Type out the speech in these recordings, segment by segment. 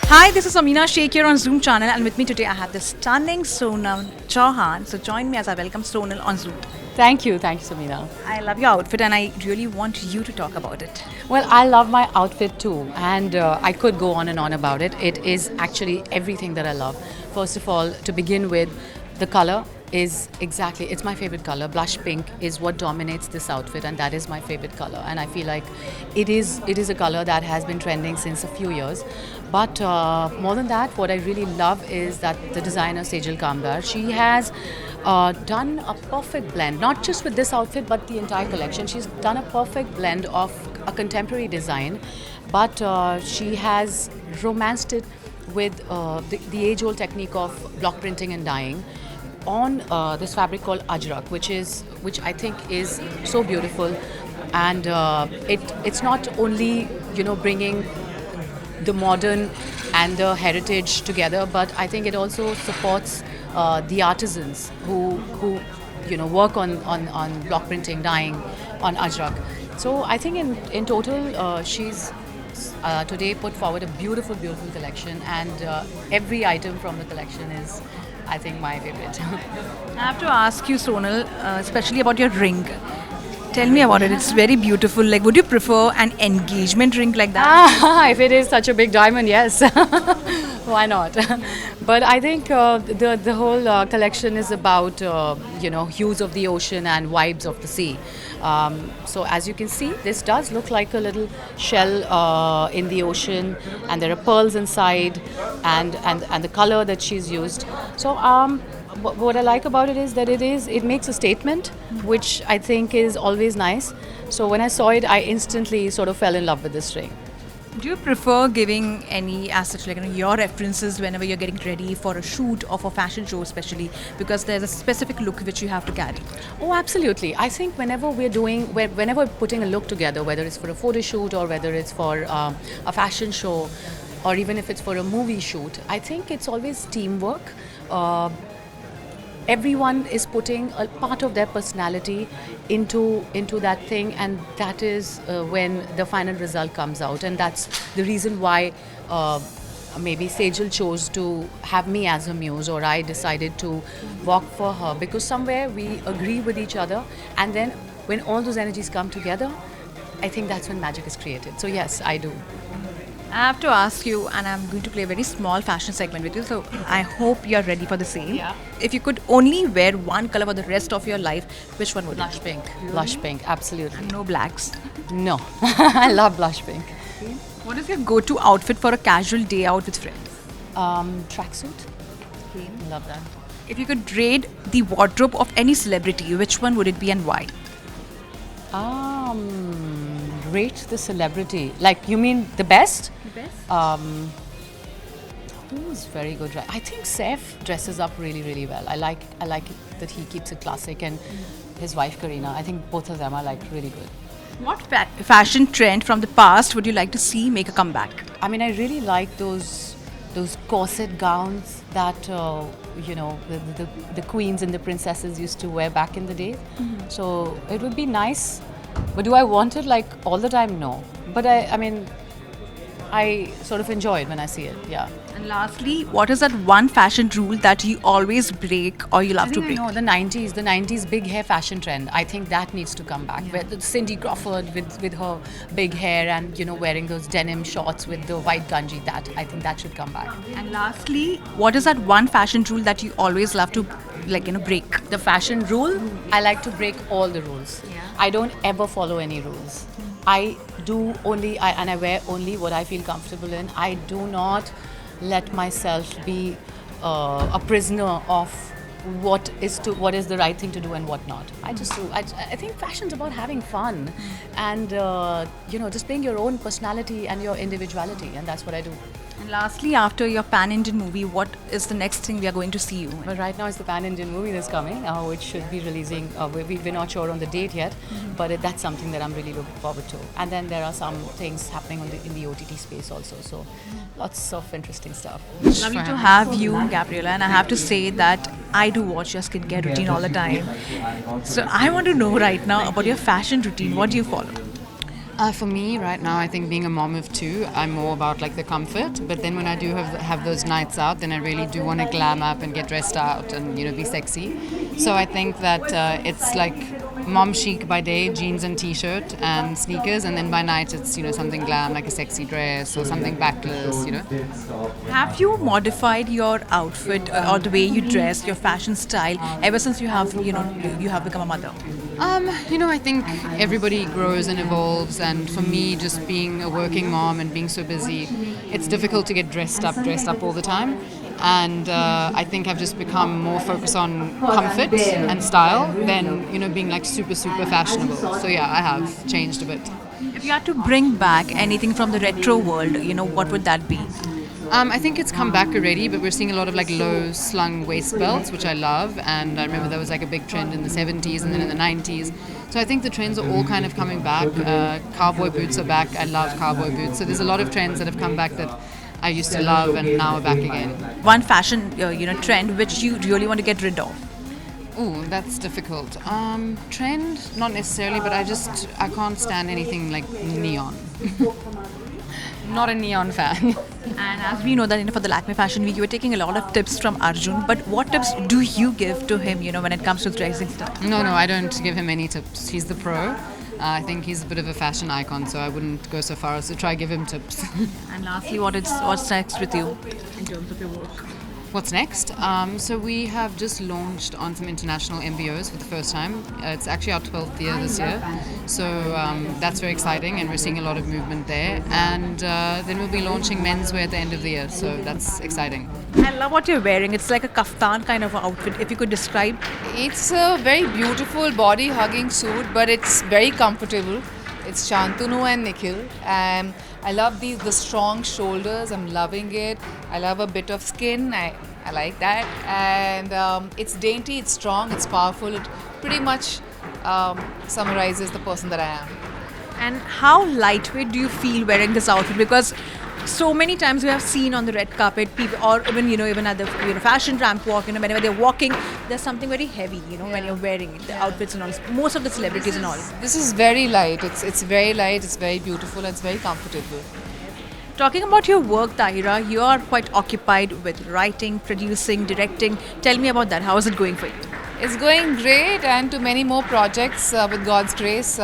Hi, this is Amina Sheikh here on Zoom channel, and with me today I have the stunning Sonal Chauhan. So join me as I welcome Sonal on Zoom. Thank you, Samina. I love your outfit and I really want you to talk about it. Well, I love my outfit too, and I could go on and on about it. It is actually everything that I love. First of all, to begin with, the color is exactly, it's my favorite color. Blush pink is what dominates this outfit, and that is my favorite color. And I feel like it is a color that has been trending since a few years. But more than that, what I really love is that the designer Sejal Kamdar, she has done a perfect blend, not just with this outfit but the entire collection. She's done a perfect blend of a contemporary design, but she has romanced it with the age-old technique of block printing and dyeing on this fabric called ajrak, which I think is so beautiful, and it's not only bringing the modern and the heritage together, but I think it also supports the artisans who work on block printing, dyeing on ajrak. So I think in total she's today put forward a beautiful collection, and every item from the collection is, I think, my favorite. I have to ask you, Sonal, especially about your ring. Tell me about it. It's very beautiful. Like, would you prefer an engagement ring like that? If it is such a big diamond, yes. Why not? But I think the whole collection is about hues of the ocean and vibes of the sea. So as you can see, this does look like a little shell in the ocean, and there are pearls inside, and the color that she's used. So what I like about it is that it makes a statement, which I think is always nice. So when I saw it, I instantly sort of fell in love with this ring. Do you prefer giving any as such, like, your references whenever you're getting ready for a shoot or for fashion show, especially because there's a specific look which you have to carry? Oh, absolutely. I think whenever we're putting a look together, whether it's for a photo shoot or whether it's for a fashion show, or even if it's for a movie shoot, I think it's always teamwork. Everyone is putting a part of their personality into that thing, and that is when the final result comes out. And that's the reason why maybe Sejal chose to have me as her muse, or I decided to walk for her, because somewhere we agree with each other, and then when all those energies come together, I think that's when magic is created. So yes, I do. I have to ask you, and I'm going to play a very small fashion segment with you, so I hope you're ready for the same. Yeah. If you could only wear one color for the rest of your life, which one would Blush it pink. be? Blush pink, absolutely. And no blacks. No, I love blush pink. What is your go-to outfit for a casual day out with friends? Tracksuit. Love that. If you could raid the wardrobe of any celebrity, which one would it be and why? Rate the celebrity. Like, you mean the best? The best. Who's very good? I think Saif dresses up really well. I like it that he keeps it classic, and his wife Karina. I think both of them are like really good. What fashion trend from the past would you like to see make a comeback? I mean, I really like those corset gowns that the queens and the princesses used to wear back in the day. Mm-hmm. So it would be nice. But do I want it like all the time? No. But I mean, I sort of enjoy it when I see it. Yeah. And lastly, what is that one fashion rule that you always break or you love to break? The 90s big hair fashion trend. I think that needs to come back. Yeah. Where Cindy Crawford with her big hair and wearing those denim shorts with the white ganji. That I think that should come back. And lastly, what is that one fashion rule that you always love to break? The fashion rule? I like to break all the rules. Yeah. I don't ever follow any rules. I do only, and I wear only what I feel comfortable in. I do not let myself be a prisoner of what is the right thing to do and what not. I just do. I think fashion's about having fun, and just being your own personality and your individuality, and that's what I do. And lastly, after your pan-Indian movie, what is the next thing we are going to see you in? Well, right now it's the pan-Indian movie that's coming, which should be releasing. We're not sure on the date yet, but that's something that I'm really looking forward to. And then there are some things happening in the OTT space also. So lots of interesting stuff. Lovely to have you, Gabriella, and I have to say that I do watch your skincare routine all the time. So I want to know right now about your fashion routine. What do you follow? For me, right now, I think being a mom of two, I'm more about like the comfort. But then when I do have those nights out, then I really do want to glam up and get dressed out and be sexy. So I think that it's like mom chic by day, jeans and t-shirt and sneakers, and then by night it's something glam like a sexy dress or something backless. Have you modified your outfit or the way you dress, your fashion style, ever since you have become a mother? I think everybody grows and evolves, and for me, just being a working mom and being so busy, it's difficult to get dressed up all the time. And I think I've just become more focused on comfort and style than being like super fashionable. So yeah, I have changed a bit. If you had to bring back anything from the retro world, what would that be? I think it's come back already, but we're seeing a lot of like low slung waist belts, which I love. And I remember there was like a big trend in the 70s and then in the 90s. So I think the trends are all kind of coming back. Cowboy boots are back. I love cowboy boots. So there's a lot of trends that have come back that I used to love and now are back again. One fashion, trend which you really want to get rid of? Ooh, that's difficult. Trend, not necessarily, but I can't stand anything like neon. Not a neon fan. And as we know that for the Lakme Fashion Week, you were taking a lot of tips from Arjun. But what tips do you give to him, when it comes to dressing style? No, I don't give him any tips. He's the pro. I think he's a bit of a fashion icon, so I wouldn't go so far as to try give him tips. And lastly, what's next with you in terms of your work? What's next? So we have just launched on some international MBOs for the first time. It's actually our 12th year this year. So that's very exciting, and we're seeing a lot of movement there. And then we'll be launching menswear at the end of the year. So that's exciting. I love what you're wearing. It's like a kaftan kind of outfit. If you could describe. It's a very beautiful body-hugging suit, but it's very comfortable. It's Shantanu and Nikhil, and I love the strong shoulders. I'm loving it. I love a bit of skin. I like that, and it's dainty. It's strong. It's powerful. It pretty much summarizes the person that I am. And how lightweight do you feel wearing this outfit? Because so many times we have seen on the red carpet people, or even at the fashion ramp walk, whenever they're walking, there's something very heavy, when you're wearing it, the outfits and all. Most of the celebrities and all. This is very light. It's very light. It's very beautiful. And it's very comfortable. Talking about your work, Tahira, you are quite occupied with writing, producing, directing. Tell me about that. How is it going for you? It's going great, and to many more projects with God's grace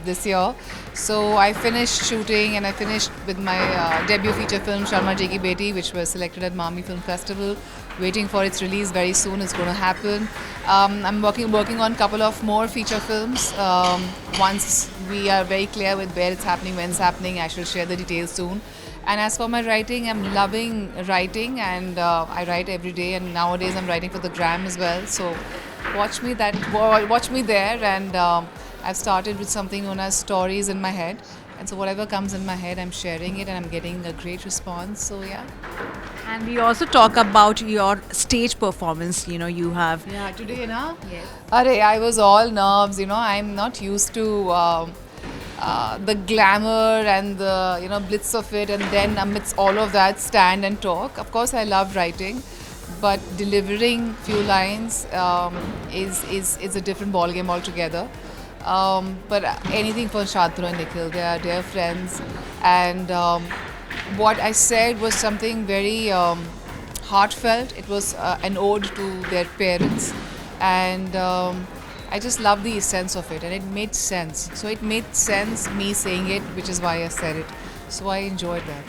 this year. So I finished shooting, and I finished with my debut feature film Sharma Ji Ki Beti, which was selected at Mami Film Festival. Waiting for its release very soon. It's going to happen. I'm working on a couple of more feature films. Once we are very clear with where it's happening, when it's happening, I shall share the details soon. And as for my writing, I'm loving writing, and I write every day. And nowadays, I'm writing for the Gram as well. So watch me there, and I've started with something known as stories in my head. And so whatever comes in my head, I'm sharing it, and I'm getting a great response. So yeah. And we also talk about your stage performance. You have. Yeah, today, na? Yes. I was all nerves. I'm not used to the glamour and the blitz of it, and then amidst all of that, stand and talk. Of course, I love writing, but delivering few lines is a different ballgame altogether. But anything for Shantanu and Nikhil, they are dear friends, and what I said was something very heartfelt. It was an ode to their parents, and I just love the essence of it, and it made sense. So it made sense me saying it, which is why I said it. So I enjoyed that.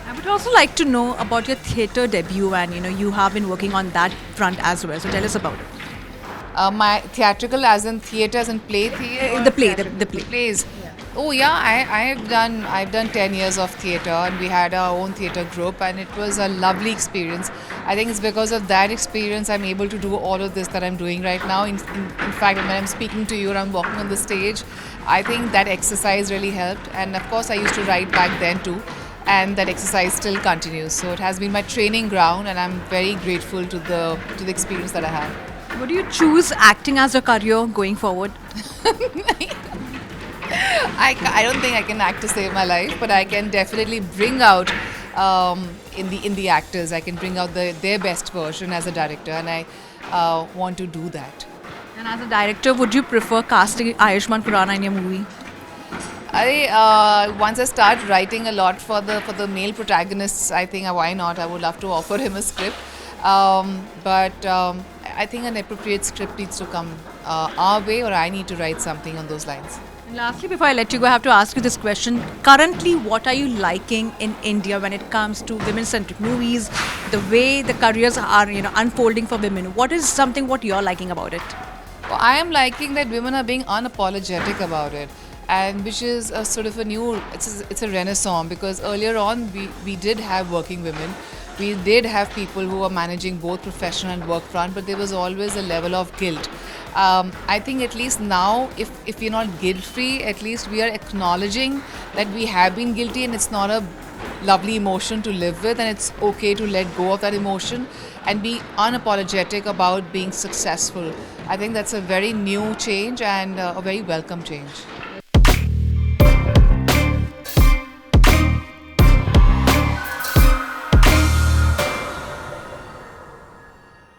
I would also like to know about your theatre debut, and you have been working on that front as well. So tell us about it. My theatrical, as in theatres and play theatre. The play. Plays. Oh yeah, I've done 10 years of theatre, and we had our own theatre group, and it was a lovely experience. I think it's because of that experience I'm able to do all of this that I'm doing right now. In fact, when I'm speaking to you and I'm walking on the stage, I think that exercise really helped. And of course, I used to write back then too, and that exercise still continues. So it has been my training ground, and I'm very grateful to the experience that I have. Would you choose acting as a career going forward? I don't think I can act to save my life, but I can definitely bring out in the actors. I can bring out their best version as a director, and I want to do that. And as a director, would you prefer casting Ayushmann in your movie? Once I start writing a lot for the male protagonists, I think why not? I would love to offer him a script, but I think an appropriate script needs to come our way, or I need to write something on those lines. And lastly, before I let you go, I have to ask you this question. Currently, what are you liking in India when it comes to women-centric movies, the way the careers are, unfolding for women? What is something what you're liking about it? Well, I am liking that women are being unapologetic about it, and which is a sort of a new, it's a renaissance, because earlier on we did have working women. We did have people who were managing both professional and work front, but there was always a level of guilt. I think at least now, if we're not guilt-free, at least we are acknowledging that we have been guilty, and it's not a lovely emotion to live with, and it's okay to let go of that emotion and be unapologetic about being successful. I think that's a very new change and a very welcome change.